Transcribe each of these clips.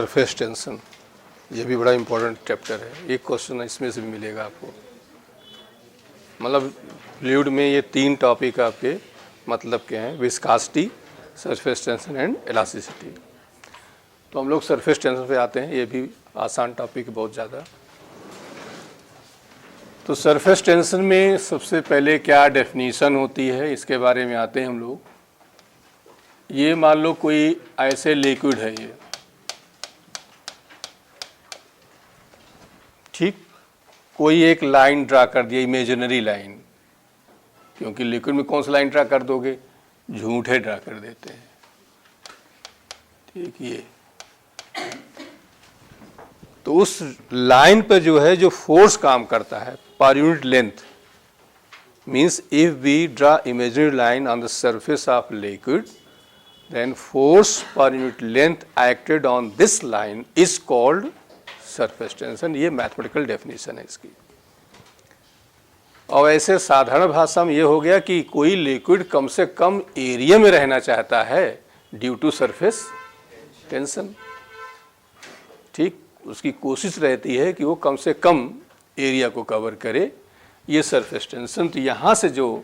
Surface tension, ये भी बड़ा इम्पोर्टेंट चैप्टर है। एक क्वेश्चन इसमें से भी मिलेगा आपको। मतलब फ्लूइड में ये 3 टॉपिक आपके मतलब के हैं, viscosity, surface tension and elasticity. तो हम लोग सरफेस टेंशन पे आते हैं, ये भी आसान टॉपिक है बहुत ज़्यादा। तो सरफेस टेंशन में सबसे पहले क्या डेफिनीशन होती है, इसके बारे में आते हैं हम लोग। ये मान लो कोई ऐसे लिक्विड है, ये ठीक, कोई एक लाइन ड्रा कर दिया, इमेजिनरी लाइन, क्योंकि लिक्विड में कौन सा लाइन ड्रा कर दोगे, झूठे ड्रा कर देते हैं, ठीक। ये तो उस लाइन पर जो है जो फोर्स काम करता है पर unit length, means if we draw imaginary line on the surface of liquid, then force per unit length acted on this line is called surface tension। ये मैथमेटिकल डेफिनेशन है इसकी। और ऐसे साधारण भाषा में ये हो गया कि कोई लिक्विड कम से कम एरिया में रहना चाहता है ड्यू टू सरफेस टेंशन, ठीक। उसकी कोशिश रहती है कि वो कम से कम एरिया को कवर करे, ये सरफेस टेंशन। तो यहाँ से जो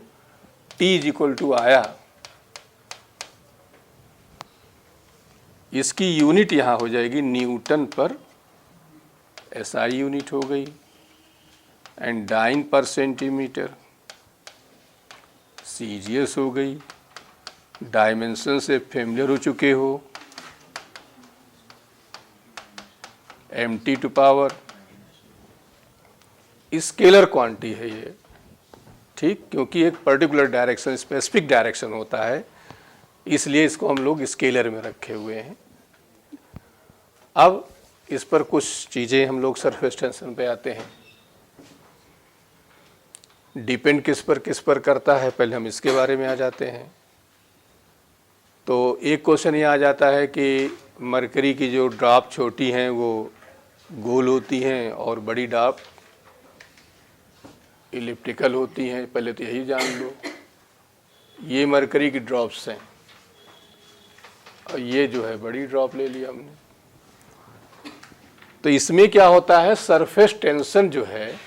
T = आया, इसकी यूनिट यहाँ हो जाएगी न्यूटन पर SI यूनिट हो गई, एंड डाइन पर सेंटीमीटर CGS हो गई। डायमेंशन से फेमिलियर हो चुके हो, mt², स्केलर क्वांटिटी है ये, ठीक, क्योंकि एक पर्टिकुलर डायरेक्शन, स्पेसिफिक डायरेक्शन होता है, इसलिए इसको हम लोग स्केलर में रखे हुए हैं। अब इस पर कुछ चीज़ें हम लोग सरफेस टेंशन पे आते हैं। डिपेंड किस पर करता है, पहले हम इसके बारे में आ जाते हैं। तो एक क्वेश्चन ये आ जाता है कि मरकरी की जो ड्रॉप छोटी हैं वो गोल होती हैं और बड़ी ड्रॉप इलिप्टिकल होती हैं, पहले तो यही जान लो। ये मरकरी की ड्रॉप्स हैं और ये जो है बड़ी ड्रॉप ले लिया हमने। तो इसमें क्या होता है, सरफेस टेंशन जो है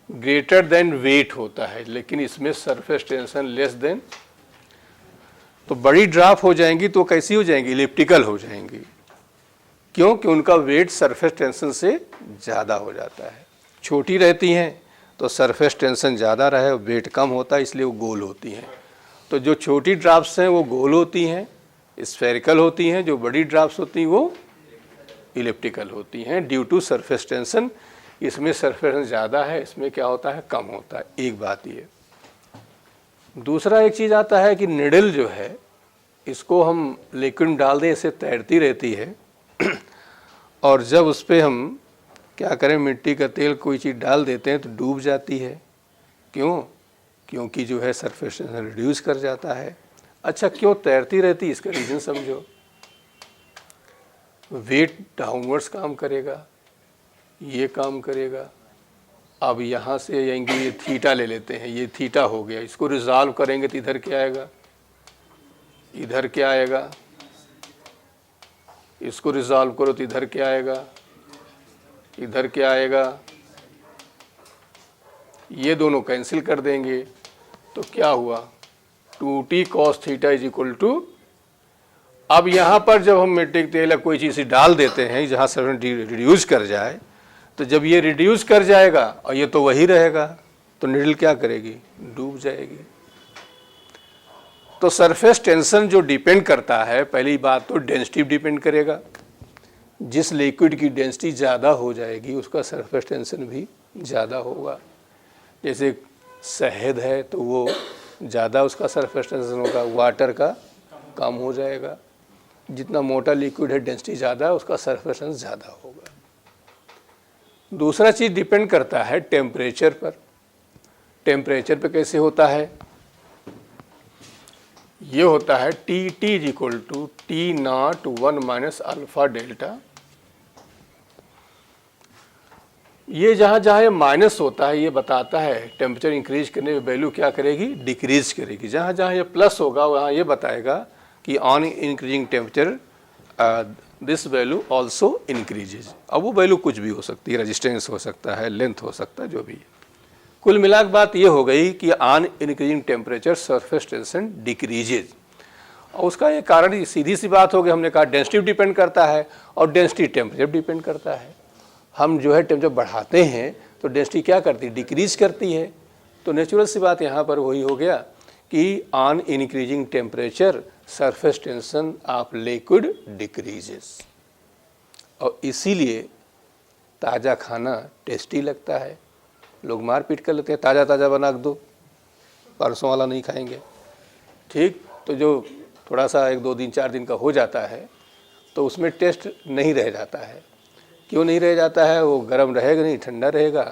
ग्रेटर देन वेट होता है, लेकिन इसमें सरफेस टेंशन लेस देन। तो बड़ी ड्रॉप हो जाएंगी तो कैसी हो जाएंगी, इलिप्टिकल हो जाएंगी, क्योंकि उनका वेट सरफेस टेंशन से ज़्यादा हो जाता है। छोटी रहती हैं तो सरफेस टेंशन ज़्यादा रहे और वेट कम होता है, इसलिए वो गोल होती हैं। तो जो छोटी ड्रॉप्स हैं वो गोल होती हैं, स्फेरिकल होती हैं। जो बड़ी ड्रॉप्स होती हैं वो इलिप्टिकल होती हैं ड्यू टू सरफेस टेंशन। इसमें सरफेस टेंशन ज़्यादा है, इसमें क्या होता है, कम होता है। एक बात ये। दूसरा एक चीज़ आता है कि निडल जो है, इसको हम लिक्विड डाल दें, इसे तैरती रहती है और जब उस पर हम क्या करें, मिट्टी का तेल कोई चीज़ डाल देते हैं तो डूब जाती है। क्यों? क्योंकि जो है सरफेस टेंशन रिड्यूस कर जाता है। अच्छा, क्यों तैरती रहती, इसका रीज़न समझो। वेट डाउनवर्ड्स काम करेगा, ये काम करेगा। अब यहाँ से आएंगे, ये थीटा ले लेते हैं, ये थीटा हो गया, इसको रिजॉल्व करेंगे तो इधर क्या आएगा, इधर क्या आएगा, इसको रिजॉल्व करो तो इधर क्या आएगा, इधर क्या आएगा। ये दोनों कैंसिल कर देंगे तो क्या हुआ, 2t cos θ = अब यहाँ पर जब हम मिट्टी के तेल या कोई चीज़ डाल देते हैं जहाँ से रिड्यूस कर जाए, तो जब ये रिड्यूस कर जाएगा और ये तो वही रहेगा, तो निडल क्या करेगी, डूब जाएगी। तो सरफेस टेंशन जो डिपेंड करता है, पहली बात तो डेंसिटी डिपेंड करेगा। जिस लिक्विड की डेंसिटी ज़्यादा हो जाएगी उसका सरफेस टेंशन भी ज़्यादा होगा। जैसे शहद है तो वो ज़्यादा उसका सरफेस टेंशन होगा, वाटर का कम हो जाएगा। जितना मोटा लिक्विड है डेंसिटी ज़्यादा है, उसका सरफेस टेंशन ज़्यादा होगा। दूसरा चीज़ डिपेंड करता है टेम्परेचर पर। टेम्परेचर पे कैसे होता है, ये होता है T = T0 1 - अल्फा डेल्टा। ये जहाँ जहाँ ये माइनस होता है ये बताता है टेम्परेचर इंक्रीज करने में वैल्यू क्या करेगी, डिक्रीज करेगी। जहाँ जहाँ ये प्लस होगा वहाँ ये बताएगा कि on increasing temperature this value also increases. अब वो वैल्यू कुछ भी हो सकती है, रेजिस्टेंस हो सकता है, लेंथ हो सकता है, जो भी है। कुल मिला के बात ये हो गई कि on increasing temperature surface tension decreases. और उसका ये कारण सीधी सी बात हो गई, हमने कहा डेंसिटी डिपेंड करता है और डेंसिटी टेम्परेचर डिपेंड करता है। हम जो है टेम्परेचर बढ़ाते हैं तो डेंसिटी क्या करती है, डिक्रीज करती है। तो नेचुरल सी बात यहाँ पर वही हो गया कि on increasing temperature surface tension of liquid decreases. और इसीलिए ताज़ा खाना टेस्टी लगता है। लोग मार पीट कर लेते हैं, ताज़ा ताज़ा बना के दो, परसों वाला नहीं खाएंगे। ठीक, तो जो थोड़ा सा 1-2 दिन 4 दिन का हो जाता है तो उसमें टेस्ट नहीं रह जाता है। क्यों नहीं रह जाता है, वो गर्म रहेगा नहीं, ठंडा रहेगा।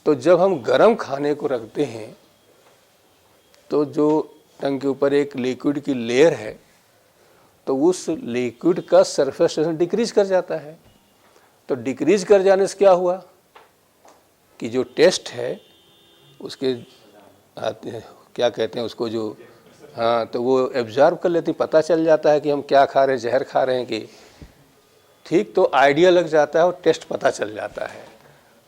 तो जब हम गर्म खाने को रखते हैं तो जो टंग के ऊपर एक लिक्विड की लेयर है तो उस लिक्विड का सरफेस टेंशन डिक्रीज कर जाता है। तो डिक्रीज कर जाने से क्या हुआ कि जो टेस्ट है उसके क्या कहते हैं उसको, जो हाँ, तो वो एब्जॉर्ब कर लेती, पता चल जाता है कि हम क्या खा रहे हैं, जहर खा रहे हैं कि ठीक। तो आइडिया लग जाता है और टेस्ट पता चल जाता है।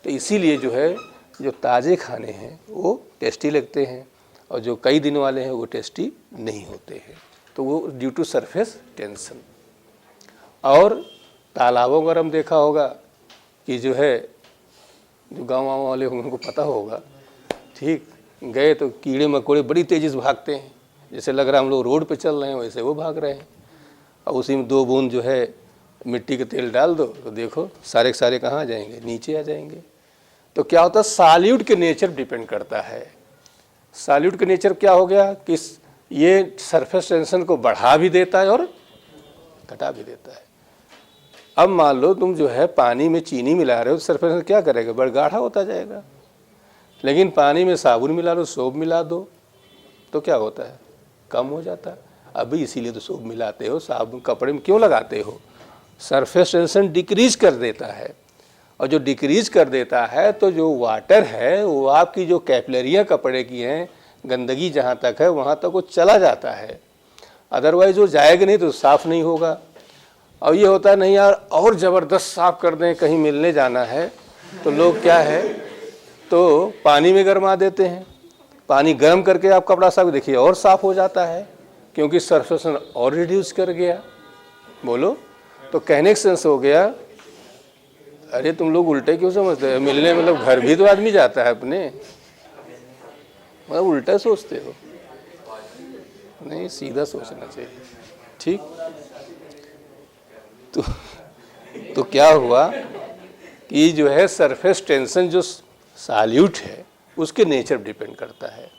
तो इसीलिए जो है जो ताज़े खाने हैं वो टेस्टी लगते हैं और जो कई दिन वाले हैं वो टेस्टी नहीं होते हैं। तो वो ड्यू टू सरफेस टेंशन। और तालाबों का हम देखा होगा कि जो है जो गाँव वाले होंगे उनको पता होगा, ठीक, गए तो कीड़े मकोड़े बड़ी तेज़ी से भागते हैं, जैसे लग रहा है हम लोग रोड पे चल रहे हैं वैसे वो भाग रहे हैं। और उसी में 2 बूंद जो है मिट्टी का तेल डाल दो तो देखो सारे के सारे कहाँ आ जाएंगे, नीचे आ जाएंगे। तो क्या होता है, सॉल्यूट के नेचर डिपेंड करता है। सॉल्यूट के नेचर क्या हो गया कि ये सरफेस टेंशन को बढ़ा भी देता है और घटा भी देता है। अब मान लो तुम जो है पानी में चीनी मिला रहे हो तो सरफेस टेंशन क्या करेगा, बड़ा गाढ़ा होता जाएगा। लेकिन पानी में साबुन मिला लो, सोप मिला दो तो क्या होता है, कम हो जाता है। अभी इसीलिए तो सोप मिलाते हो, साबुन कपड़े में क्यों लगाते हो, सरफेस टेंशन डिक्रीज कर देता है। और जो डिक्रीज कर देता है तो जो वाटर है वो आपकी जो कैपिलरियाँ कपड़े की हैं, गंदगी जहाँ तक है वहाँ तक वो चला जाता है, अदरवाइज वो जाएगा नहीं तो साफ़ नहीं होगा। और ये होता है नहीं यार और ज़बरदस्त साफ़ कर दें, कहीं मिलने जाना है तो लोग क्या है तो पानी में गरमा देते हैं। पानी गर्म करके आप कपड़ा साफ देखिए और साफ़ हो जाता है, क्योंकि सरफेस और रिड्यूस कर गया। बोलो, तो कहने का सेंस हो गया, अरे तुम लोग उल्टे क्यों समझते हो, मिलने मतलब घर भी तो आदमी जाता है अपने, मतलब उल्टा सोचते हो, नहीं सीधा सोचना चाहिए। ठीक, तो क्या हुआ कि जो है सरफेस टेंशन जो सॉल्यूट है उसके नेचर डिपेंड करता है।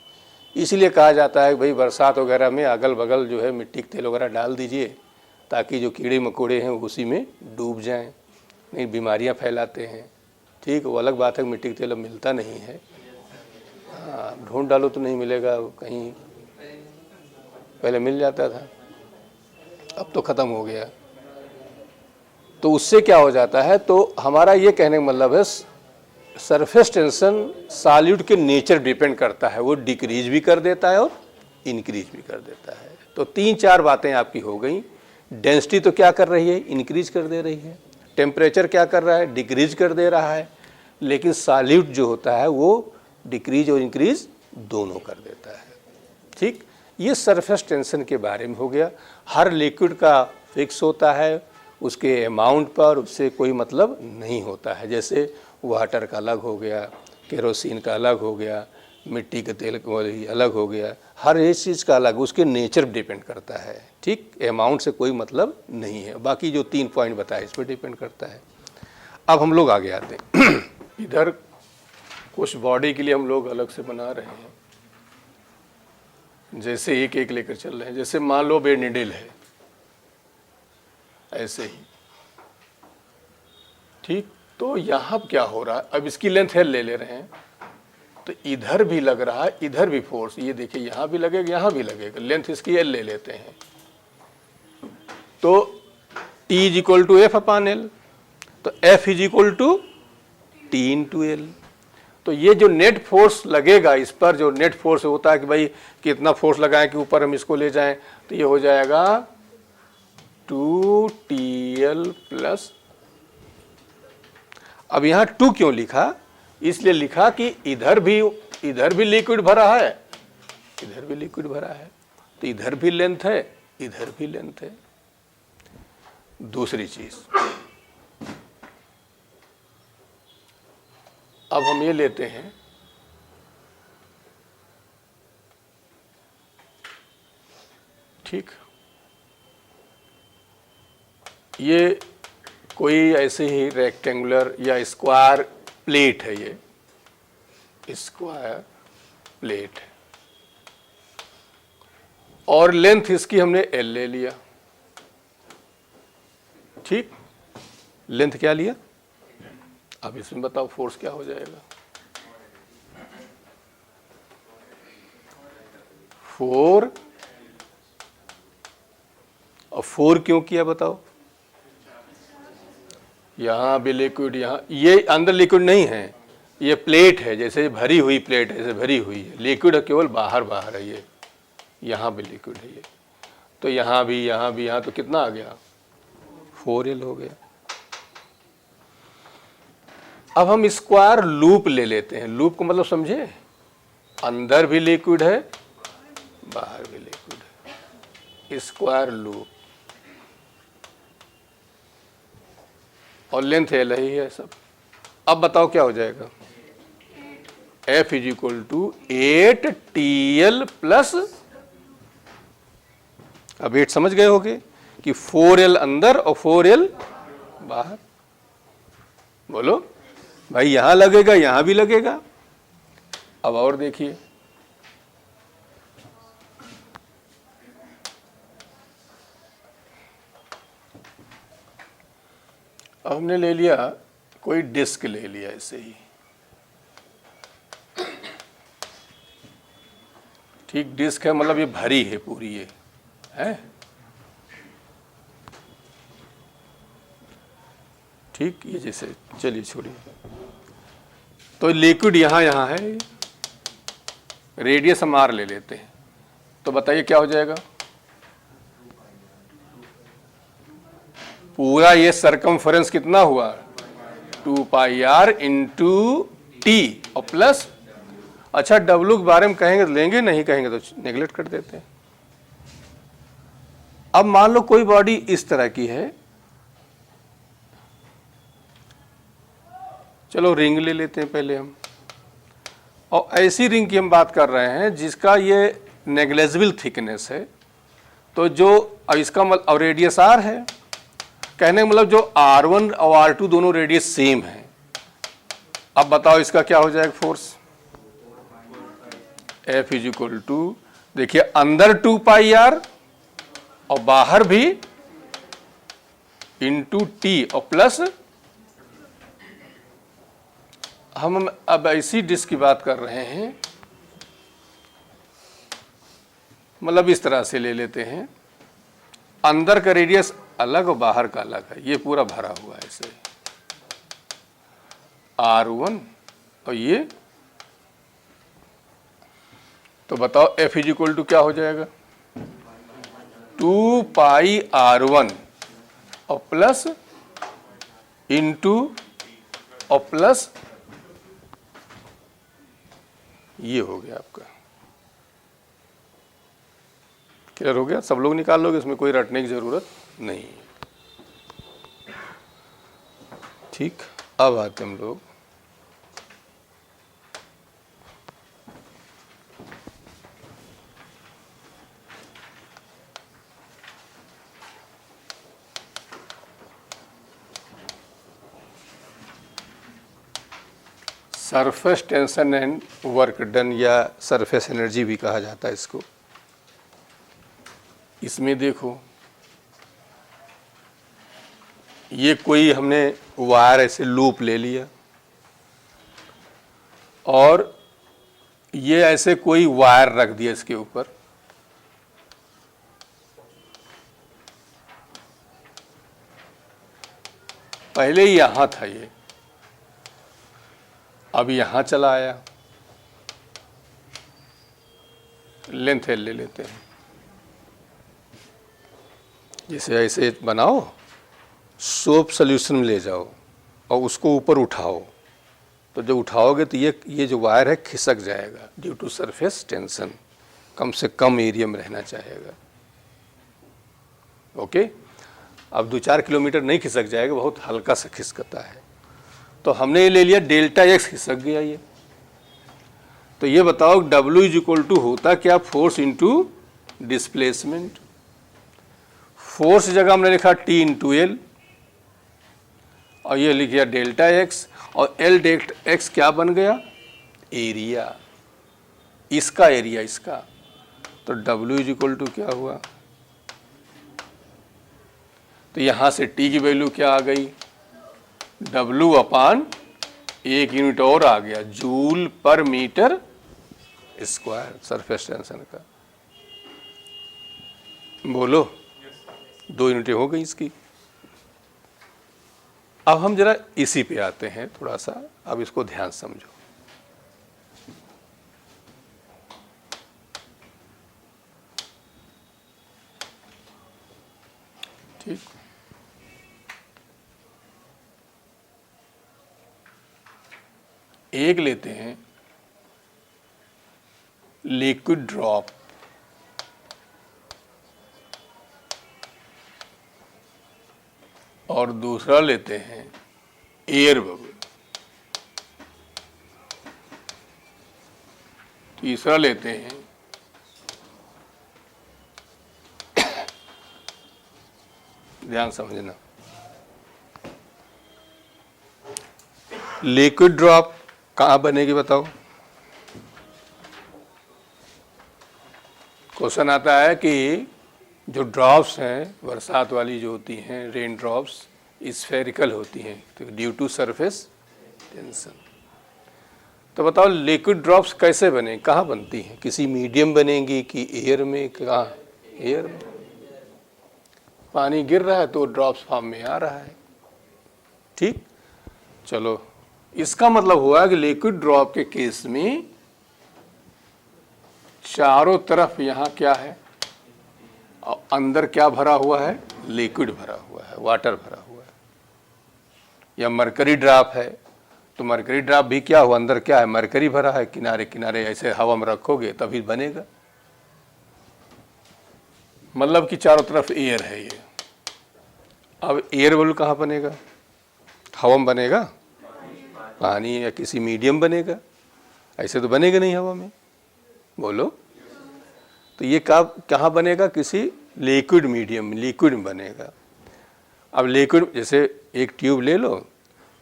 इसीलिए कहा जाता है भाई बरसात वगैरह में अगल बगल जो है मिट्टी के तेल वगैरह डाल दीजिए ताकि जो कीड़े मकोड़े हैं उसी में डूब जाएं, नहीं बीमारियां फैलाते हैं। ठीक, वो अलग बात है मिट्टी का तेल अब मिलता नहीं है, हाँ ढूंढ डालो तो नहीं मिलेगा, कहीं पहले मिल जाता था, अब तो ख़त्म हो गया। तो उससे क्या हो जाता है, तो हमारा ये कहने का मतलब है सरफेस टेंशन सॉल्यूट के नेचर डिपेंड करता है, वो डिक्रीज भी कर देता है और इंक्रीज भी कर देता है। तो 3-4 बातें आपकी हो गई। डेंसिटी तो क्या कर रही है, इंक्रीज कर दे रही है। टेम्परेचर क्या कर रहा है, डिक्रीज कर दे रहा है। लेकिन सॉल्यूट जो होता है वो डिक्रीज और इंक्रीज दोनों कर देता है। ठीक, ये सरफेस टेंशन के बारे में हो गया। हर लिक्विड का फिक्स होता है, उसके अमाउंट पर उससे कोई मतलब नहीं होता है। जैसे वाटर का अलग हो गया, केरोसिन का अलग हो गया, मिट्टी के तेल का अलग हो गया, हर एक चीज़ का अलग उसके नेचर डिपेंड करता है। ठीक, अमाउंट से कोई मतलब नहीं है। बाकी जो 3 पॉइंट बताए इस पर डिपेंड करता है। अब हम लोग आगे आते हैं इधर कुछ बॉडी के लिए हम लोग अलग से बना रहे हैं, जैसे एक एक लेकर चल रहे हैं। जैसे मान लो बेड नीडल है, ऐसे ही। ठीक, तो यहाँ क्या हो रहा है, अब इसकी लेंथ L ले रहे हैं तो इधर भी लग रहा है, इधर भी फोर्स, ये देखिए यहाँ भी लगेगा यहाँ भी लगेगा, लेंथ इसकी L ले लेते हैं। तो T = F/L, तो F = T × L। तो ये जो नेट फोर्स लगेगा इस पर, जो नेट फोर्स होता है कि भाई कितना फोर्स लगाएं कि ऊपर हम इसको ले जाएं, तो ये हो जाएगा इंटू टी एल प्लस, अब यहाँ 2 क्यों लिखा? इसलिए लिखा कि इधर भी लिक्विड भरा है, इधर भी लिक्विड भरा है, तो इधर भी लेंथ है, इधर भी लेंथ है। दूसरी चीज, अब हम ये लेते हैं, ठीक, ये कोई ऐसे ही रेक्टेंगुलर या स्क्वायर प्लेट है, ये स्क्वायर प्लेट है और लेंथ इसकी हमने एल ले लिया, ठीक, लेंथ क्या लिया? अब इसमें बताओ फोर्स क्या हो जाएगा? 4, और 4 क्यों किया बताओ? यहां भी लिक्विड, यहां ये अंदर लिक्विड नहीं है, ये प्लेट है, जैसे भरी हुई प्लेट है, जैसे भरी हुई है, लिक्विड केवल बाहर बाहर है, ये यहां भी लिक्विड है ये, तो यहां भी, यहां तो कितना आ गया? 4L हो गया। अब हम स्क्वायर लूप ले लेते हैं। लूप को मतलब समझे, अंदर भी लिक्विड है, बाहर भी लिक्विड है, स्क्वायर लूप, और लेंथ एल ही है सब। अब बताओ क्या हो जाएगा? F is equal to 8TL plus, अब 8 समझ गए होगे कि 4L अंदर और 4L बाहर। बोलो भाई, यहां लगेगा, यहां भी लगेगा। अब और देखिए, अब हमने ले लिया कोई डिस्क, ले लिया ऐसे ही, ठीक, डिस्क है मतलब ये भरी है पूरी, ये है, ठीक, ये जैसे, चलिए छोड़िए, तो लिक्विड यहां है, रेडियस हम आर ले लेते हैं, तो बताइए क्या हो जाएगा? पूरा ये सरकमफरेंस कितना हुआ? 2 पाई आर इंटू टी और प्लस, अच्छा डब्लू के बारे में कहेंगे तो लेंगे, नहीं कहेंगे तो नेगलेक्ट कर देते हैं। अब मान लो कोई बॉडी इस तरह की है, चलो रिंग ले लेते हैं पहले हम, और ऐसी रिंग की हम बात कर रहे हैं जिसका ये नेग्लेजिबल थिकनेस है, तो जो, अब इसका मतलब, और रेडियस आर है, कहने का मतलब जो R1 और R2 दोनों रेडियस सेम है। अब बताओ इसका क्या हो जाएगा force? F is equal to, देखिए अंदर 2 पाई आर और बाहर भी इंटू टी और प्लस, हम अब ऐसी डिस्क की बात कर रहे हैं, मतलब इस तरह से ले लेते हैं, अंदर का रेडियस अलग और बाहर का अलग है, ये पूरा भरा हुआ है ऐसे, R1 और ये, तो बताओ F इज इक्वल टू क्या हो जाएगा? 2 पाई R1 और प्लस इंटू और प्लस, ये हो गया आपका, क्लियर हो गया? सब लोग निकाल लोगे, इसमें कोई रटने की जरूरत नहीं है, ठीक। अब आते हम लोग surface tension and work done, या सरफेस एनर्जी भी कहा जाता है इसको। इसमें देखो, ये कोई हमने वायर ऐसे लूप ले लिया, और ये ऐसे कोई वायर रख दिया इसके ऊपर, पहले यहां था ये, अब यहां चला आया, लेंथ एल ले लेते हैं, जैसे ऐसे बनाओ, सोप सॉल्यूशन में ले जाओ और उसको ऊपर उठाओ, तो जब उठाओगे तो ये जो वायर है खिसक जाएगा ड्यू टू सरफेस टेंशन, कम से कम एरिया में रहना चाहेगा। ओके, अब 2-4 किलोमीटर नहीं खिसक जाएगा, बहुत हल्का सा खिसकता है। तो हमने ये ले लिया डेल्टा एक्स खिसक गया ये। तो ये बताओ W इज इक्वल टू होता क्या, फोर्स इंटू डिस्प्लेसमेंट। फोर्स जगह हमने लिखा T इंटू एल और ये लिख दिया डेल्टा एक्स, और एल डेल्टा एक्स क्या बन गया, एरिया, इसका एरिया इसका। तो W इज इक्वल टू क्या हुआ, तो यहां से T की वैल्यू क्या आ गई, W अपान 1 यूनिट और आ गया, जूल पर मीटर स्क्वायर सरफेस टेंशन का। बोलो, 2 यूनिटें हो गई इसकी। अब हम जरा इसी पे आते हैं थोड़ा सा, अब इसको ध्यान समझो। ठीक, एक लेते हैं लिक्विड ड्रॉप, और दूसरा लेते हैं एयर बबल, तीसरा लेते हैं ध्यान समझना, लिक्विड ड्रॉप कहाँ बनेगी बताओ। क्वेश्चन आता है कि जो ड्रॉप्स हैं बरसात वाली जो होती हैं, रेन ड्रॉप्स स्फेरिकल होती हैं, तो ड्यू टू सरफेस टेंशन। तो बताओ लिक्विड ड्रॉप्स कैसे बने, कहाँ बनती हैं, किसी मीडियम बनेंगी कि एयर में, कहाँ, एयर में। पानी गिर रहा है तो ड्रॉप्स फॉर्म में आ रहा है। ठीक, चलो, इसका मतलब हुआ कि लिक्विड ड्रॉप के केस में चारों तरफ यहाँ क्या है, और अंदर क्या भरा हुआ है, लिक्विड भरा हुआ है, वाटर भरा हुआ है। या मरकरी ड्रॉप है तो मरकरी ड्रॉप भी क्या हुआ, अंदर क्या है, मरकरी भरा है, किनारे किनारे ऐसे हवा में रखोगे तभी बनेगा। मतलब कि चारों तरफ एयर है ये। अब एयर बबल कहाँ बनेगा, हवा में बनेगा, पानी या किसी मीडियम बनेगा, ऐसे तो बनेगा नहीं हवा में। बोलो, तो ये कहाँ बनेगा, किसी लिक्विड मीडियम, लिक्विड में बनेगा। अब लिक्विड, जैसे एक ट्यूब ले लो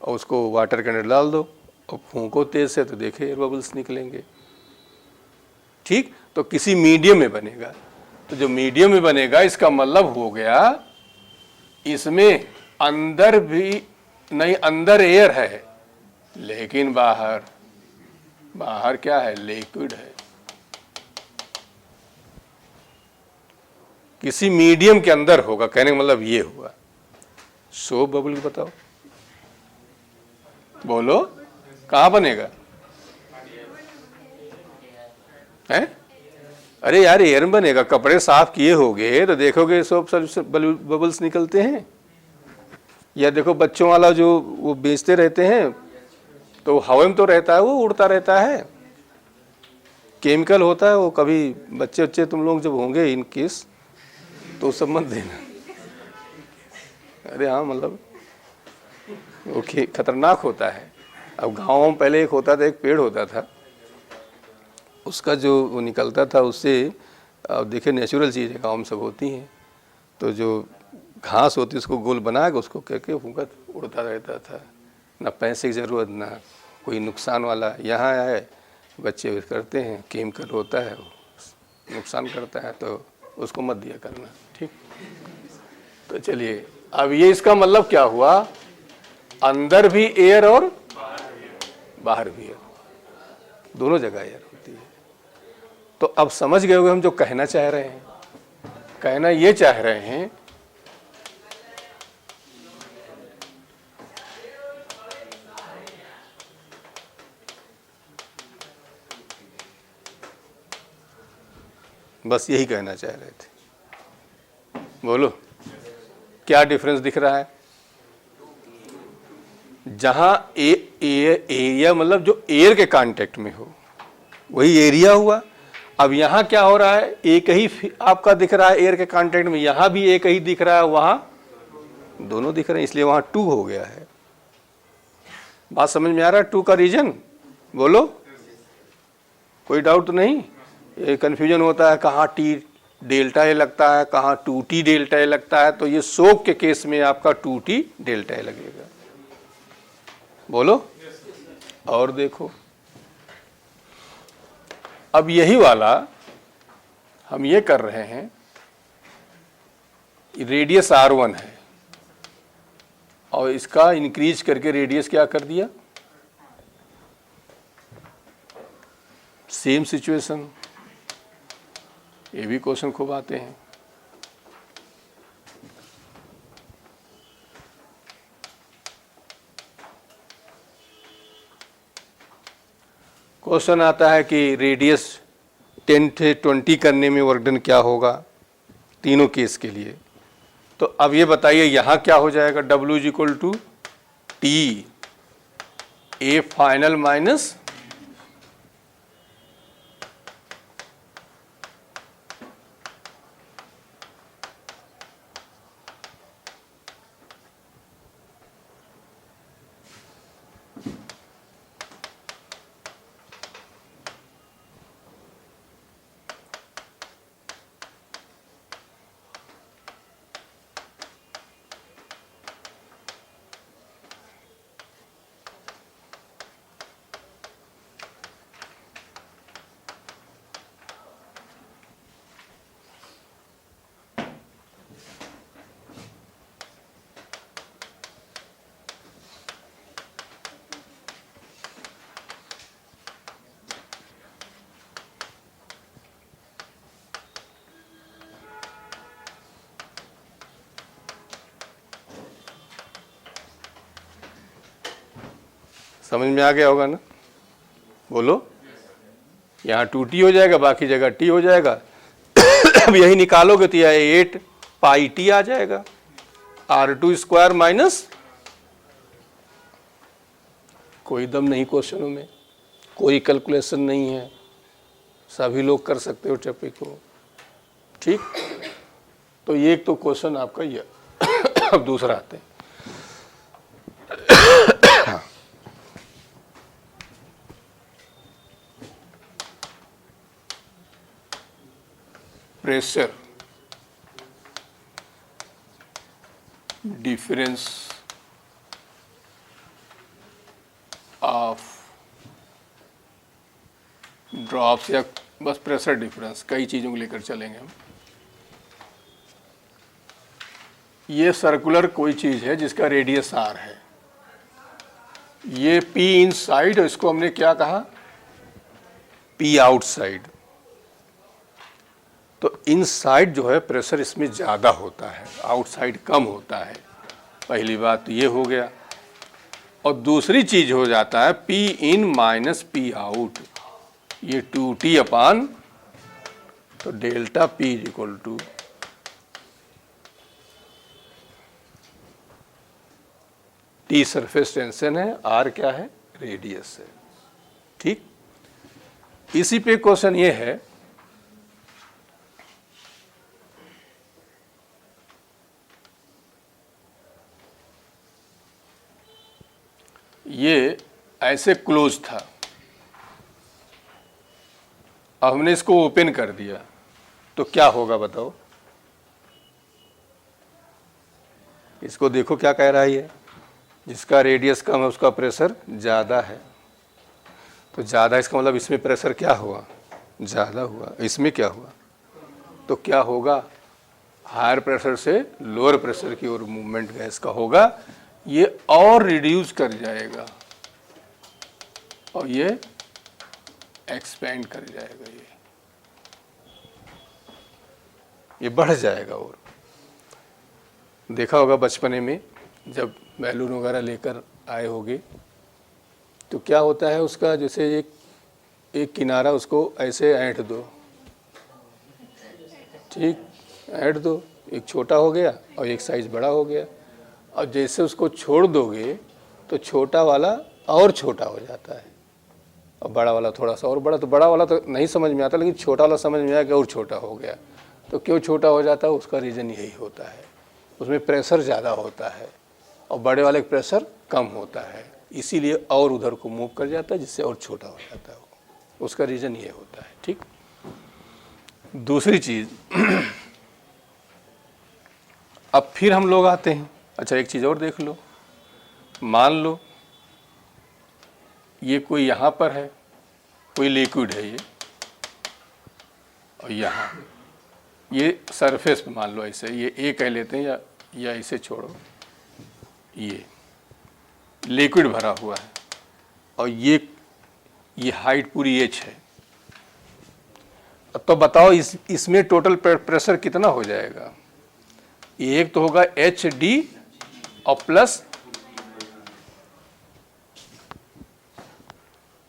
और उसको वाटर के अंदर डाल दो और फूंको तेज से, तो देखे एयर बबल्स निकलेंगे। ठीक, तो किसी मीडियम में बनेगा। तो जो मीडियम में बनेगा इसका मतलब हो गया इसमें अंदर भी नहीं, अंदर एयर है लेकिन बाहर, बाहर क्या है, लिक्विड है। किसी मीडियम के अंदर होगा, कहने का मतलब ये हुआ। सोप बबल बताओ, बोलो कहाँ बनेगा, है? अरे यार एयर में बनेगा, कपड़े साफ किए होगे तो देखोगे सोप बबल्स निकलते हैं। या देखो बच्चों वाला जो वो बेचते रहते हैं, तो हवा में तो रहता है, वो उड़ता रहता है, केमिकल होता है वो। कभी बच्चे तुम लोग जब होंगे इन केस तो सब मत देना। अरे हाँ, मतलब वो खतरनाक होता है। अब गाँव में पहले एक होता था, एक पेड़ होता था, उसका जो वो निकलता था उससे, अब देखिए नेचुरल चीज़ें गाँव में सब होती हैं, तो जो घास होती है उसको गोल बना के उसको करके फूंका उड़ता रहता था। ना पैसे की ज़रूरत, ना कोई नुकसान वाला। यहाँ है बच्चे करते हैं, केमिकल होता है, नुकसान करता है, तो उसको मत दिया करना। ठीक, तो चलिए, अब ये इसका मतलब क्या हुआ, अंदर भी एयर और बाहर भी एयर, दोनों जगह एयर होती है। तो अब समझ गए होंगे हम जो कहना चाह रहे हैं। कहना ये चाह रहे हैं बस यही कहना चाह रहे थे। बोलो। क्या डिफरेंस दिख रहा है? जहां एरिया मतलब जो एयर के कांटेक्ट में हो वही एरिया हुआ। अब यहां क्या हो रहा है, एक ही आपका दिख रहा है एयर के कांटेक्ट में, यहां भी एक ही दिख रहा है, वहां दोनों दिख रहे हैं, इसलिए वहां 2 हो गया है। बात समझ में आ रहा है? 2 का रीजन बोलो, कोई डाउट तो नहीं? ये कन्फ्यूजन होता है कहाँ टी डेल्टा ए लगता है, कहाँ 2t डेल्टा ए लगता है, तो ये शोक के केस में आपका 2t डेल्टा ए लगेगा। बोलो। और देखो, अब यही वाला हम ये कर रहे हैं, रेडियस r1 है और इसका इंक्रीज करके रेडियस क्या कर दिया, सेम सिचुएशन। ये भी क्वेश्चन खूब आते हैं। क्वेश्चन आता है कि रेडियस 10 से 20 करने में वर्क डन क्या होगा, तीनों केस के लिए। तो अब ये बताइए यहाँ क्या हो जाएगा, W = T A final minus समझ में आ गया होगा ना? बोलो। यहाँ 2t हो जाएगा, बाकी जगह t हो जाएगा। अब यही निकालोगे तो यह 8 पाई t आ जाएगा, r2² माइनस। कोई दम नहीं क्वेश्चनों में, कोई कैलकुलेशन नहीं है, सभी लोग कर सकते हो टॉपिक को। ठीक, तो ये एक तो क्वेश्चन आपका ये। अब दूसरा आते हैं। प्रेशर डिफरेंस ऑफ ड्रॉप्स, या बस प्रेशर डिफरेंस, कई चीज़ों को लेकर चलेंगे हम। ये सर्कुलर कोई चीज़ है जिसका रेडियस r है, ये P इनसाइड, इसको हमने क्या कहा, P आउटसाइड। तो इनसाइड जो है प्रेशर इसमें ज़्यादा होता है, आउटसाइड कम होता है। पहली बात तो ये हो गया। और दूसरी चीज़ हो जाता है P इन माइनस P आउट, ये 2t अपान, तो delta P = T surface tension है, R क्या है, रेडियस है। ठीक, इसी पे क्वेश्चन ये है, ये ऐसे क्लोज था, अब हमने इसको ओपन कर दिया, तो क्या होगा बताओ? इसको देखो क्या कह रहा है ये, जिसका रेडियस कम है उसका प्रेशर ज़्यादा है। तो ज़्यादा इसका मतलब इसमें प्रेशर क्या हुआ, ज़्यादा हुआ। इसमें क्या हुआ, तो क्या होगा, हायर प्रेशर से लोअर प्रेशर की ओर मूवमेंट गैस का होगा, ये और रिड्यूस कर जाएगा और ये एक्सपेंड कर जाएगा, ये बढ़ जाएगा। और देखा होगा बचपने में जब बैलून वगैरह लेकर आए होगे तो क्या होता है उसका, जैसे एक किनारा उसको ऐसे ऐंठ दो, ठीक, ऐंठ दो, एक छोटा हो गया और एक साइज़ बड़ा हो गया। और जैसे उसको छोड़ दोगे तो छोटा वाला और छोटा हो जाता है और बड़ा वाला थोड़ा सा और बड़ा। तो बड़ा वाला तो नहीं समझ में आता, लेकिन छोटा वाला समझ में आया कि और छोटा हो गया। तो क्यों छोटा हो जाता है, उसका रीज़न यही होता है, उसमें प्रेशर ज़्यादा होता है और बड़े वाले का प्रेशर कम होता है, इसीलिए और उधर को मूव कर जाता है, जिससे और छोटा हो जाता है। उसका रीज़न ये होता है। ठीक। दूसरी चीज़ अब फिर हम लोग आते हैं। अच्छा, एक चीज़ और देख लो। मान लो ये कोई यहाँ पर है, कोई लिक्विड है ये, और यहाँ ये सरफेस पे मान लो ऐसे, ये ए कह लेते हैं या इसे छोड़ो, ये लिक्विड भरा हुआ है और ये हाइट पूरी एच है। तो बताओ इसमें टोटल प्रेशर कितना हो जाएगा? एक तो होगा एच डी और प्लस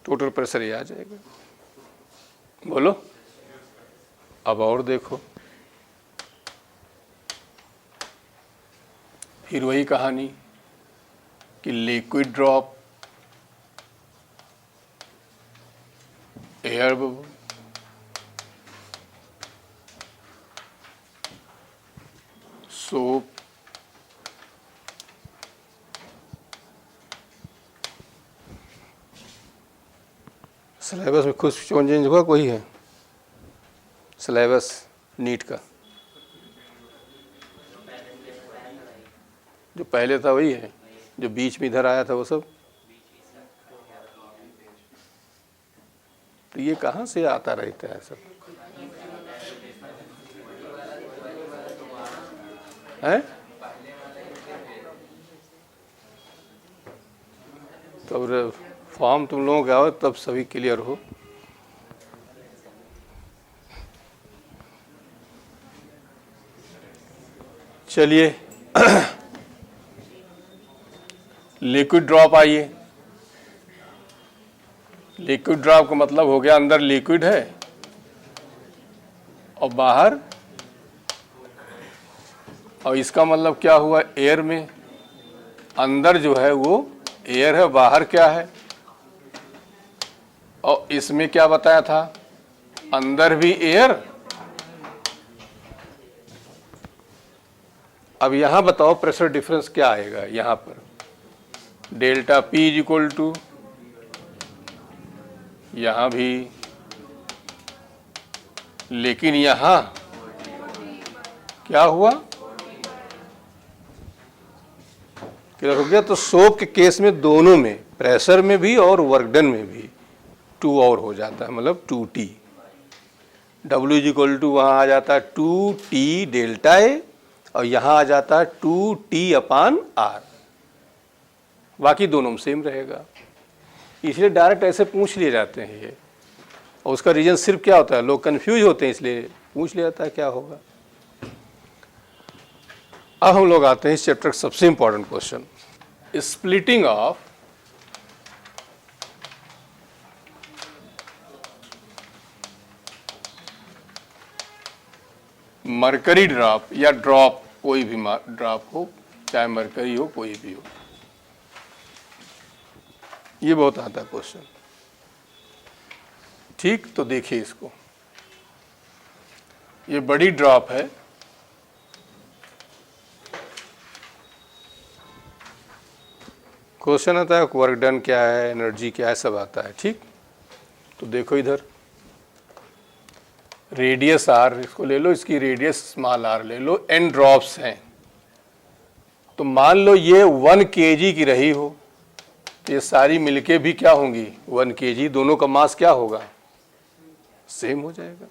टोटल प्रेशर ये आ जाएगा। बोलो। अब और देखो, फिर वही कहानी कि liquid drop, air bubble, soap, syllabus में कुछ चेंज हुआ कोई है? सिलेबस नीट का जो पहले था वही है, जो बीच में इधर आया था वो सब। तो ये कहाँ से आता रहता है सब? है तो फॉर्म तुम लोगों का आओ तब सभी क्लियर हो। चलिए लिक्विड ड्रॉप आइए। लिक्विड ड्रॉप का मतलब हो गया अंदर लिक्विड है और बाहर, और इसका मतलब क्या हुआ? एयर में अंदर जो है वो एयर है, बाहर क्या है? और इसमें क्या बताया था? अंदर भी एयर। अब यहां बताओ प्रेशर डिफरेंस क्या आएगा? यहां पर delta P is equal to, यहां भी, लेकिन यहां क्या हुआ? क्लियर हो गया? तो सोप के केस में दोनों में, प्रेशर में भी और वर्क डन में भी 2 और हो जाता है, मतलब 2T। W is equal to वहाँ आ जाता है 2T डेल्टा ए और यहाँ आ जाता है 2T अपान R। बाकी दोनों में सेम रहेगा, इसलिए डायरेक्ट ऐसे पूछ लिए जाते हैं ये। और उसका रीजन सिर्फ क्या होता है? लोग कंफ्यूज होते हैं इसलिए पूछ लिया जाता है क्या होगा। अब हम लोग आते हैं इस चैप्टर का सबसे important question, splitting of mercury drop या ड्रॉप, कोई भी ड्रॉप हो, चाहे मरकरी हो, कोई भी हो। ये बहुत आता है क्वेश्चन। ठीक, तो देखिए इसको, ये बड़ी ड्रॉप है, क्वेश्चन आता है वर्क डन क्या है, एनर्जी क्या है, सब आता है। ठीक, तो देखो इधर रेडियस आर, इसको ले लो, इसकी रेडियस स्मॉल आर ले लो, एन ड्रॉप्स हैं। तो मान लो ये 1 kg की रही हो, तो ये सारी मिलके भी क्या होंगी? 1 kg। दोनों का मास क्या होगा? सेम हो जाएगा।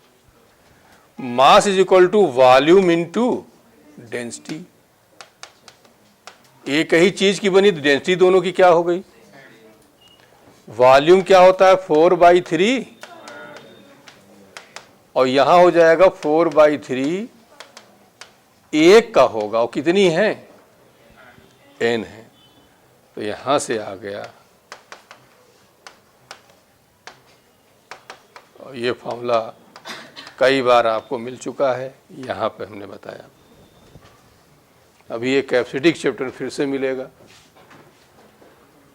Mass is equal to volume into density. एक ही चीज की बनी तो डेंसिटी दोनों की क्या हो गई? वॉल्यूम क्या होता है? 4/3 और यहां हो जाएगा 4/3, एक का होगा, और कितनी है? n है। तो यहां से आ गया, और ये फॉर्मूला कई बार आपको मिल चुका है, यहां पे हमने बताया। अभी ये कैपेसिटी चैप्टर फिर से मिलेगा।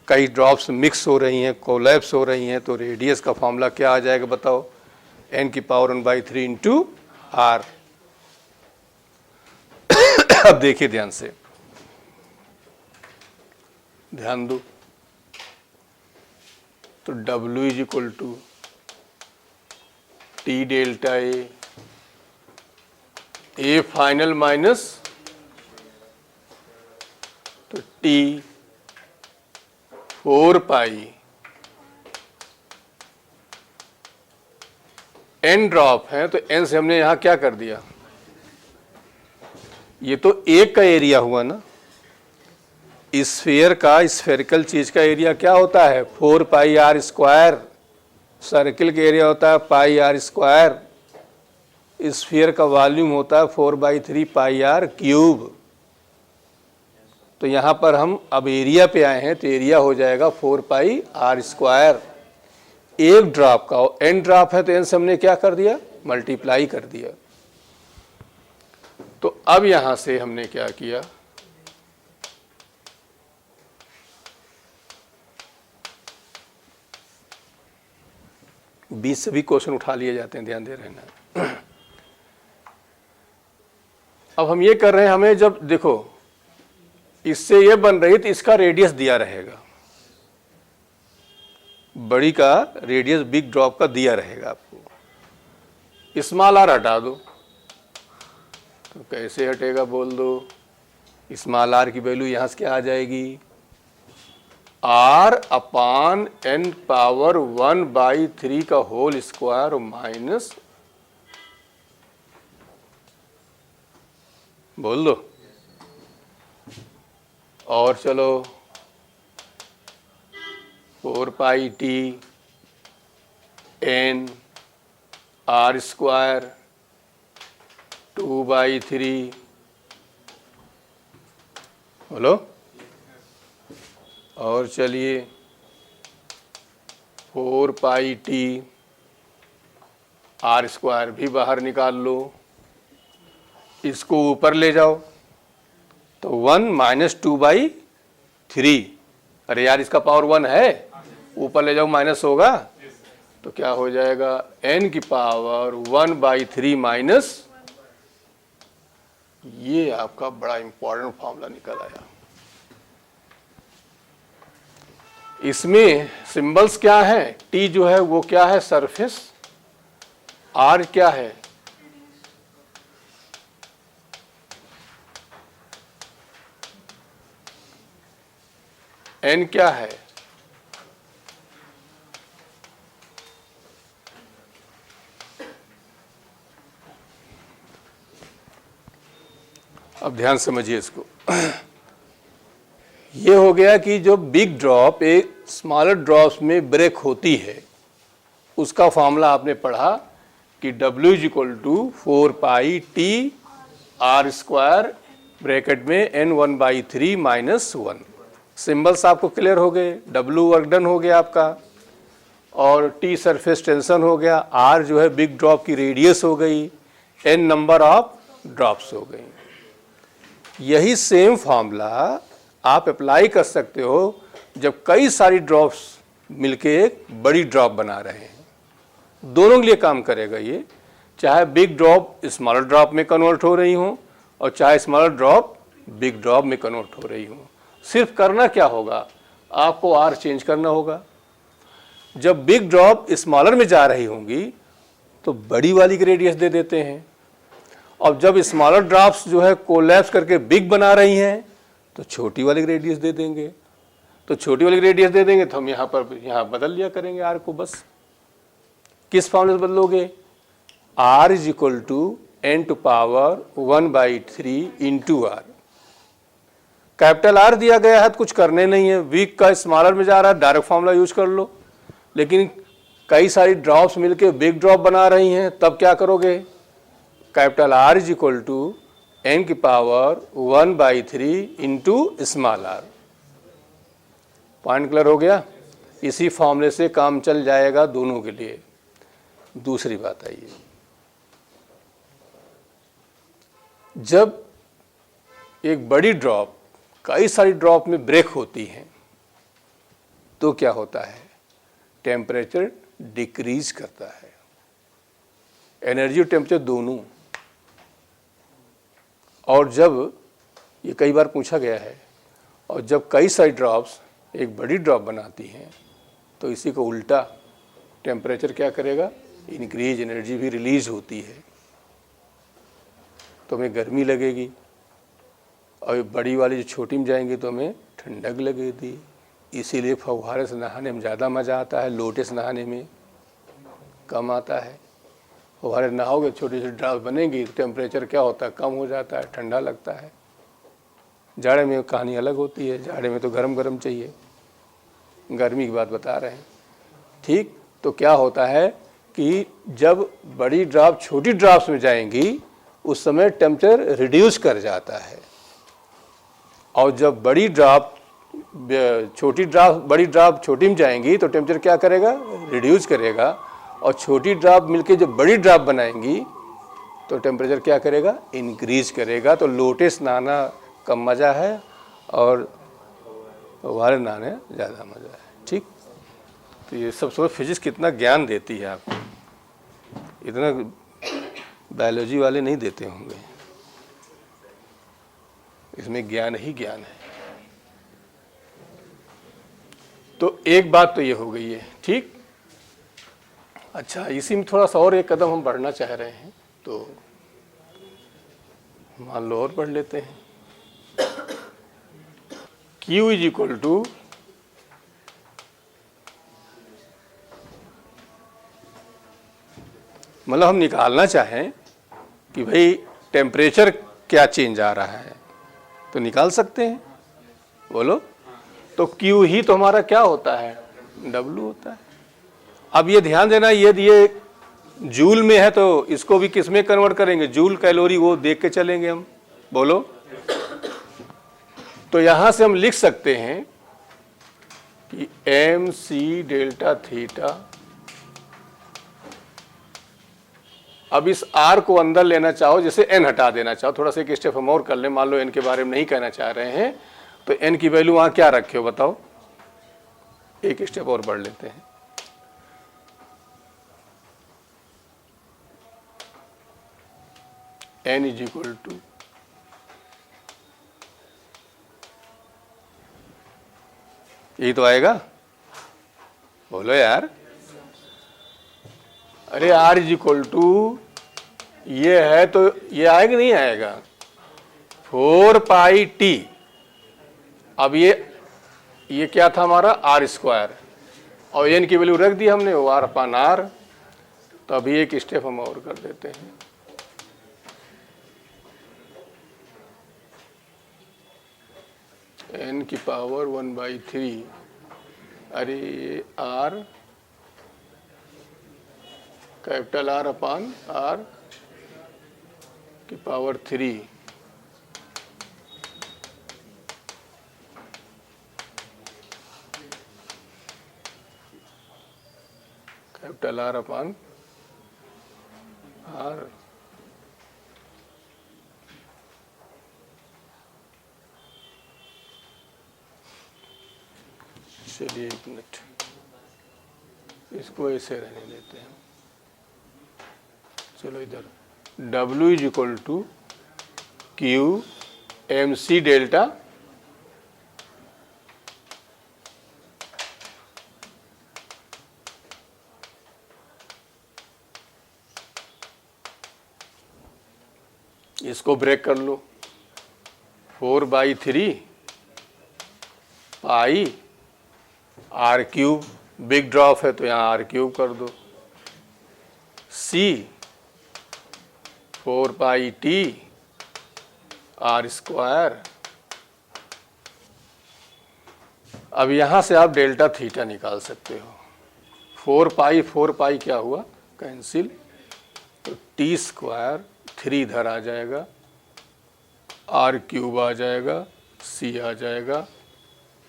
कई ड्रॉप्स मिक्स हो रही हैं, कोलैप्स हो रही हैं, तो रेडियस का फॉर्मूला क्या आ जाएगा बताओ? n⁻⁴ into r। अब देखिए ध्यान से, ध्यान दो। तो W = T delta A final minus तो T 4 पाई n ड्रॉप है, तो n से हमने यहां क्या कर दिया? ये तो एक का एरिया हुआ ना। स्फीयर का, स्फेरिकल चीज का एरिया क्या होता है? 4 पाई r स्क्वायर। सर्किल का एरिया होता है पाई r स्क्वायर। स्फीयर का वॉल्यूम होता है 4/3 पाई r क्यूब। तो यहां पर हम अब एरिया पे आए हैं, तो एरिया हो जाएगा 4 पाई r स्क्वायर। एक ड्रॉप का, n ड्रॉप है तो n से हमने क्या कर दिया? मल्टीप्लाई कर दिया। तो अब यहां से हमने क्या किया? बीच से भी क्वेश्चन उठा लिए जाते हैं, ध्यान दे रहना। अब हम ये कर रहे हैं, हमें जब देखो इससे ये बन रही तो इसका रेडियस दिया रहेगा, बड़ी का रेडियस बिग ड्रॉप का दिया रहेगा आपको। स्मॉल आर हटा दो, तो कैसे हटेगा बोल दो? स्मॉल आर की वैल्यू यहां से क्या आ जाएगी? r/n⁻⁴ का होल स्क्वायर माइनस, बोल दो। और चलो 4 pi t n r square 2/3, बोलो। और चलिए 4 पाई t r स्क्वायर भी बाहर निकाल लो, इसको ऊपर ले जाओ तो 1 - 2/3। अरे यार इसका पावर 1 है, ऊपर ले जाओ माइनस होगा, तो क्या हो जाएगा? n की पावर 1/3 माइनस, ये आपका बड़ा इंपॉर्टेंट फॉर्मूला निकल आया। इसमें सिंबल्स क्या है? t जो है वो क्या है? सरफेस। r क्या है? n क्या है? अब ध्यान समझिए इसको। ये हो गया कि जो बिग ड्रॉप एक स्मॉलर ड्रॉप्स में ब्रेक होती है, उसका फॉर्मूला आपने पढ़ा कि W = 4 pi t r square bracket में n1/3 - 1। सिंबल्स आपको क्लियर हो गए। W वर्क डन हो गया आपका, और T सरफेस टेंशन हो गया, R जो है बिग ड्रॉप की रेडियस हो गई, N नंबर ऑफ ड्रॉप्स हो गई। यही सेम फॉर्मूला आप अप्लाई कर सकते हो जब कई सारी ड्रॉप्स मिलके एक बड़ी ड्रॉप बना रहे हैं। दोनों के लिए काम करेगा ये, चाहे बिग ड्रॉप स्मॉलर ड्रॉप में कन्वर्ट हो रही हो और चाहे स्मॉलर ड्रॉप बिग ड्रॉप में कन्वर्ट हो रही हो। सिर्फ करना क्या होगा? आपको आर चेंज करना होगा। जब बिग ड्रॉप स्मॉलर में जा रही होंगी तो बड़ी वाली की रेडियस दे देते हैं, और जब स्मॉलर ड्रॉप्स जो है कोलैप्स करके बिग बना रही हैं तो छोटी वाली रेडियस दे देंगे। तो छोटी वाली रेडियस दे देंगे तो हम यहाँ बदल लिया करेंगे आर को। बस किस फॉर्मूले से बदलोगे? r = n⁻⁴ into r। Capital R दिया गया है तो कुछ करने नहीं है, वीक का स्मॉलर में जा रहा है, डायरेक्ट फॉर्मूला यूज कर लो। लेकिन कई सारी ड्रॉप्स मिलके बिग ड्रॉप बना रही हैं, तब क्या करोगे? Capital R = n⁻⁴ into small r। Point clear हो गया? इसी फॉर्मूले से काम चल जाएगा दोनों के लिए। दूसरी बात आइए, जब एक बड़ी ड्रॉप कई सारी ड्रॉप में ब्रेक होती हैं तो क्या होता है, टेम्परेचर डिक्रीज करता है, एनर्जी और टेम्परेचर दोनों। और जब ये कई बार पूछा गया है, और जब कई सारी ड्रॉप्स एक बड़ी ड्रॉप बनाती हैं तो इसी को उल्टा, टेम्परेचर क्या करेगा, इंक्रीज, एनर्जी भी रिलीज होती है तो हमें गर्मी लगेगी, और बड़ी वाली जो छोटी में जाएंगी तो हमें ठंडक लगेगी। इसीलिए फव्वारे से नहाने में ज़्यादा मज़ा आता है, लोटे से नहाने में कम आता है। फव्वारे नहाओगे छोटी छोटी ड्रॉप बनेंगी, टेम्परेचर क्या होता है, कम हो जाता है, ठंडा लगता है। जाड़े में कहानी अलग होती है, जाड़े में तो गरम गरम चाहिए, गर्मी की बात बता रहे हैं। ठीक, तो क्या होता है कि जब बड़ी ड्रॉप छोटी ड्रॉप्स में जाएंगी उस समय टेम्परेचर रिड्यूस कर जाता है, और जब बड़ी ड्रॉप बड़ी ड्रॉप छोटी में जाएंगी तो टेम्परेचर क्या करेगा, रिड्यूस करेगा, और छोटी ड्रॉप मिलके जब बड़ी ड्रॉप बनाएंगी तो टेम्परेचर क्या करेगा, इंक्रीज करेगा। तो लोटे से नहाना कम मज़ा है और फव्वारे नहाने ज़्यादा मज़ा है। ठीक, तो ये सब सोच फिजिक्स कितना ज्ञान देती है आपको, इतना बायोलॉजी वाले नहीं देते होंगे, इसमें ज्ञान ही ज्ञान है। तो एक बात तो ये हो गई है। ठीक, अच्छा, इसी में थोड़ा सा और एक कदम हम बढ़ना चाह रहे हैं, तो मान लो और पढ़ लेते हैं। Q इज इक्वल टू मतलब हम निकालना चाहें कि भाई टेम्परेचर क्या चेंज आ रहा है तो निकाल सकते हैं, बोलो। तो Q ही तो हमारा क्या होता है, W होता है। अब ये ध्यान देना, ये जूल में है तो इसको भी किस में कन्वर्ट करेंगे, जूल कैलोरी, वो देख के चलेंगे हम, बोलो। तो यहां से हम लिख सकते हैं कि mc डेल्टा थीटा, अब इस r को अंदर लेना चाहो, जैसे n हटा देना चाहो, थोड़ा सा एक स्टेप हम और कर लें, मान लो n के बारे में नहीं कहना चाह रहे हैं तो n की वैल्यू वहां क्या रखे हो बताओ, एक स्टेप और बढ़ लेते हैं। n इज इक्वल टू यही तो आएगा, बोलो यार। अरे r इज इक्वल टू ये है तो ये आएगा नहीं आएगा, 4 पाई t। अब ये क्या था हमारा r स्क्वायर, और n की वैल्यू रख दी हमने, वो r अपान r। तो अभी एक स्टेप हम और कर देते हैं। n की पावर 1/3, अरे r कैपिटल R अपान R की पावर 3, कैपिटल R अपान R। चलिए एक मिनट, इसको ऐसे रहने देते हैं। चलो इधर, W is equal to Q M C delta इसको ब्रेक कर लो, 4/3 pi R cube, big drop है तो यहाँ R क्यूब कर दो, C 4 pi T R square. अब यहाँ से आप डेल्टा थीटा निकाल सकते हो। 4 पाई क्या हुआ, कैंसिल, तो T स्क्वायर 3 इधर आ जाएगा, R क्यूब आ जाएगा, C आ जाएगा,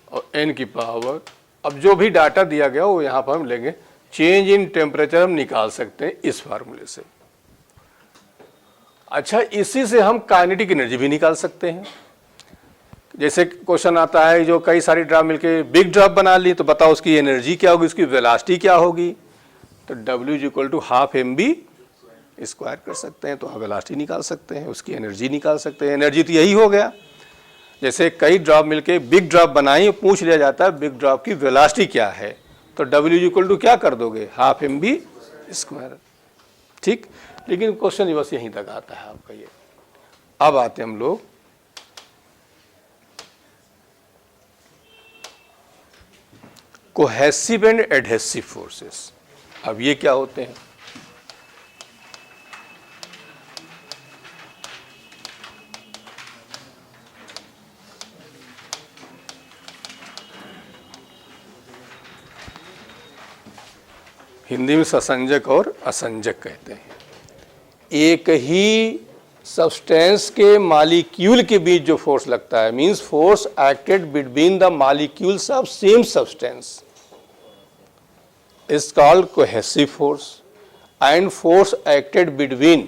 और N की पावर, अब जो भी डाटा दिया गया वो यहाँ पर हम लेंगे। चेंज इन टेम्परेचर हम निकाल सकते हैं इस फार्मूले से। अच्छा, इसी से हम काइनेटिक एनर्जी भी निकाल सकते हैं। जैसे क्वेश्चन आता है जो कई सारी ड्रॉप मिलके बिग ड्रॉप बना ली, तो बताओ उसकी एनर्जी क्या होगी, उसकी वेलोसिटी क्या होगी। तो W = ½ mv² कर सकते हैं, तो आप वेलोसिटी निकाल सकते हैं, उसकी एनर्जी निकाल सकते हैं। एनर्जी तो यही हो गया, जैसे कई ड्रॉप मिलके बिग ड्रॉप बनाई, पूछ लिया जाता है बिग ड्रॉप की वेलोसिटी क्या है, तो W = क्या कर दोगे, ½ mv²। ठीक, लेकिन क्वेश्चन बस यहीं तक आता है आपका ये। अब आते हम लोग कोहेसिव एंड एडहेसिव फोर्सेस। अब ये क्या होते हैं, हिंदी में ससंजक और असंजक कहते हैं। एक ही सब्सटेंस के मालिक्यूल के बीच जो फोर्स लगता है, means force acted between the molecules of same substance is called cohesive force, and force acted between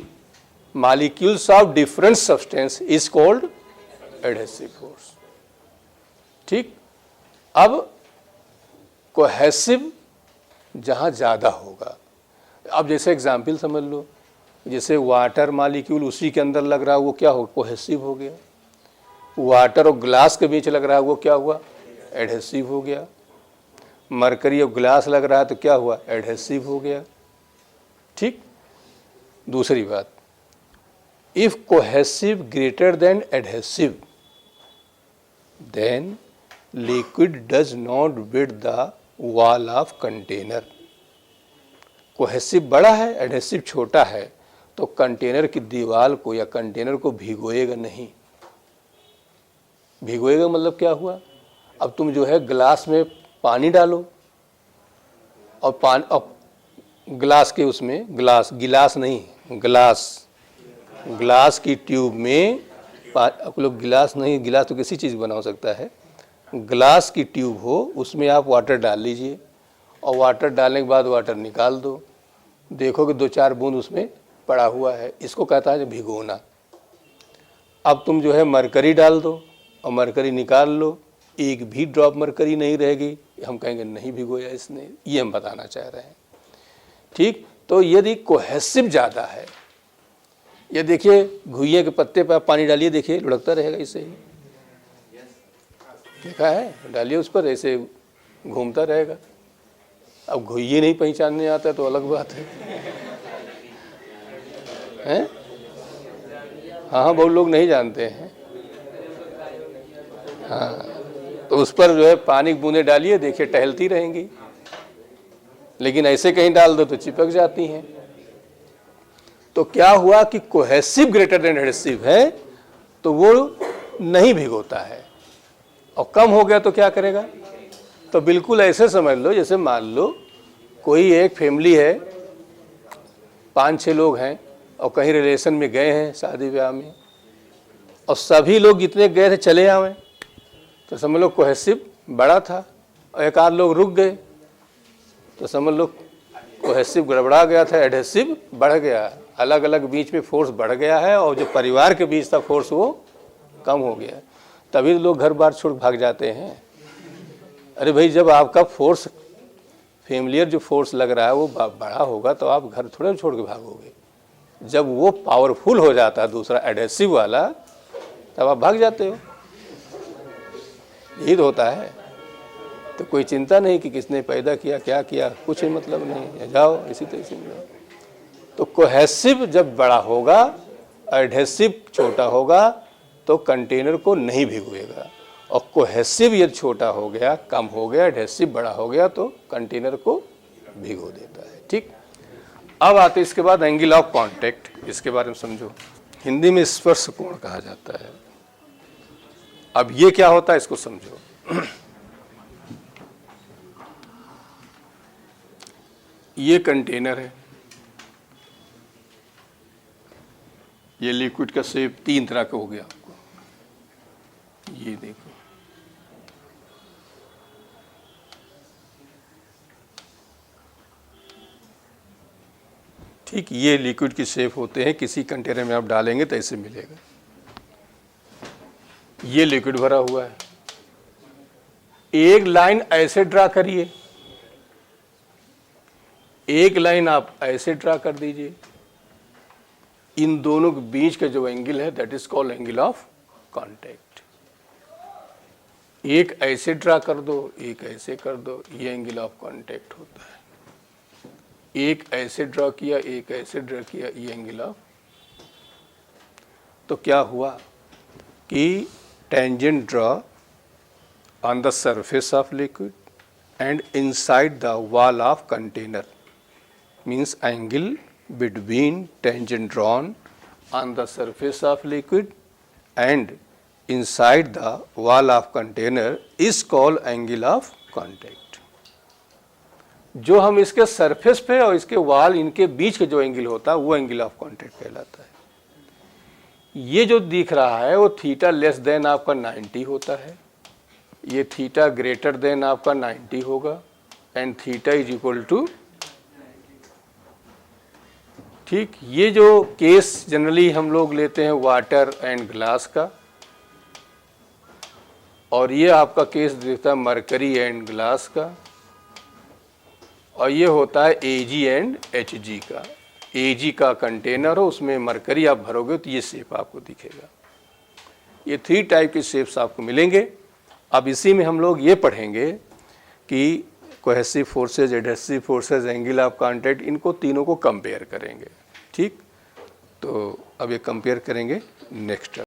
molecules of different substance is called adhesive force। ठीक, अब cohesive जहाँ ज़्यादा होगा, अब जैसे एग्जाम्पल समझ लो, जैसे वाटर मालिक्यूल उसी के अंदर लग रहा है, वो क्या हो, कोहेसिव हो गया। वाटर और ग्लास के बीच लग रहा है, वो क्या हुआ, एडहेसिव हो गया। मरकरी और ग्लास लग रहा है तो क्या हुआ, एडहेसिव हो गया। ठीक, दूसरी बात, if cohesive greater than adhesive then liquid does not wet the wall of container. Cohesive बड़ा है, एडहेसिव छोटा है, तो कंटेनर की दीवार को या कंटेनर को भिगोएगा नहीं। भिगोएगा मतलब क्या हुआ, अब तुम जो है ग्लास में पानी डालो और ग्लास के उसमें, गिलास नहीं, ग्लास की ट्यूब में आप लोग गिलास नहीं, गिलास तो किसी चीज़ बना हो सकता है, ग्लास की ट्यूब हो, उसमें आप वाटर डाल लीजिए और वाटर डालने के बाद वाटर निकाल दो, देखो कि 2-4 बूंद उसमें पड़ा हुआ है, इसको कहता है भिगोना। अब तुम जो है मरकरी डाल दो और मरकरी निकाल लो, एक भी ड्रॉप मरकरी नहीं रहेगी, हम कहेंगे नहीं भिगोया इसने, ये हम बताना चाह रहे हैं। ठीक, तो यदि कोहेसिव ज़्यादा है, ये देखिए घुइये के पत्ते पर पानी डालिए, देखिए लुढ़कता रहेगा, इससे ही देखा है, डालिए उस पर, ऐसे घूमता रहेगा। अब घुइये नहीं पहचानने आता तो अलग बात है, हैं? हाँ, बहुत लोग नहीं जानते हैं। हाँ, तो उस पर जो है पानी की बूंदें डालिए, देखिए टहलती रहेंगी, लेकिन ऐसे कहीं डाल दो तो चिपक जाती हैं। तो क्या हुआ कि कोहेसिव ग्रेटर देन एडहेसिव है तो वो नहीं भिगोता है, और कम हो गया तो क्या करेगा, तो बिल्कुल ऐसे समझ लो जैसे मान लो कोई एक फैमिली है, 5-6 लोग हैं और कहीं रिलेशन में गए हैं शादी ब्याह में, और सभी लोग जितने गए थे चले आए, तो समझ लो कोहेसिव बड़ा था, और एक आध लोग रुक गए तो समझ लो कोहेसिव गड़बड़ा गया था, एडहेसिव बढ़ गया, अलग अलग बीच में फोर्स बढ़ गया है, और जो परिवार के बीच था फोर्स वो कम हो गया। तभी लोग घर बार छोड़ भाग जाते हैं। अरे भाई, जब आपका फोर्स फेमिलियर जो फोर्स लग रहा है वो बड़ा होगा तो आप घर थोड़े छोड़ के भागोगे। जब वो पावरफुल हो जाता है दूसरा एडहेसिव वाला, तब आप भाग जाते हो। यही तो होता है। तो कोई चिंता नहीं कि किसने पैदा किया, क्या किया, कुछ ही मतलब नहीं, जाओ इसी तरह से जाओ। तो कोहेसिव जब बड़ा होगा, एडहेसिव छोटा होगा, तो कंटेनर को नहीं भिगोएगा, और कोहेसिव यदि छोटा हो गया, कम हो गया, एडहेसिव बड़ा हो गया, तो कंटेनर को भिगो देता है। ठीक, अब आते इसके बाद एंगल ऑफ कांटेक्ट, इसके बारे में समझो। हिंदी में स्पर्श कोण कहा जाता है। अब ये क्या होता है इसको समझो। ये कंटेनर है, ये लिक्विड का शेप 3 तरह का हो गया आपको, ये देखो, ठीक, ये लिक्विड की शेप होते हैं, किसी कंटेनर में आप डालेंगे तो ऐसे मिलेगा। ये लिक्विड भरा हुआ है। एक लाइन ऐसे ड्रा करिए, एक लाइन आप ऐसे ड्रा कर दीजिए, इन दोनों के बीच का जो एंगल है that is called angle of contact. एक ऐसे ड्रा कर दो, एक ऐसे कर दो, ये एंगल ऑफ कांटेक्ट होता है। एक ऐसे ड्रा किया, एक ऐसे ड्रा किया, ये एंगल ऑफ। तो क्या हुआ कि tangent draw on the surface of liquid and inside the wall of container means angle between tangent drawn on the surface of liquid and inside the wall of container is called angle of contact। जो हम इसके surface पे और इसके wall इनके बीच का जो angle होता है वो एंगल ऑफ कांटेक्ट कहलाता है। ये जो दिख रहा है वो थीटा लेस देन आपका 90 होता है, ये थीटा ग्रेटर देन आपका 90 होगा and theta is equal to, ठीक। ये जो केस जनरली हम लोग लेते हैं वाटर एंड ग्लास का, और ये आपका केस दिखता है मरकरी एंड ग्लास का, और ये होता है एजी एंड एचजी का। एजी का कंटेनर हो, उसमें मरकरी आप भरोगे तो ये शेप आपको दिखेगा। ये 3 टाइप के शेप्स आपको मिलेंगे। अब इसी में हम लोग ये पढ़ेंगे कि cohesive forces, adhesive forces, angle of contact, इनको तीनों को कंपेयर करेंगे, ठीक। तो अब ये कंपेयर करेंगे नेक्स्ट।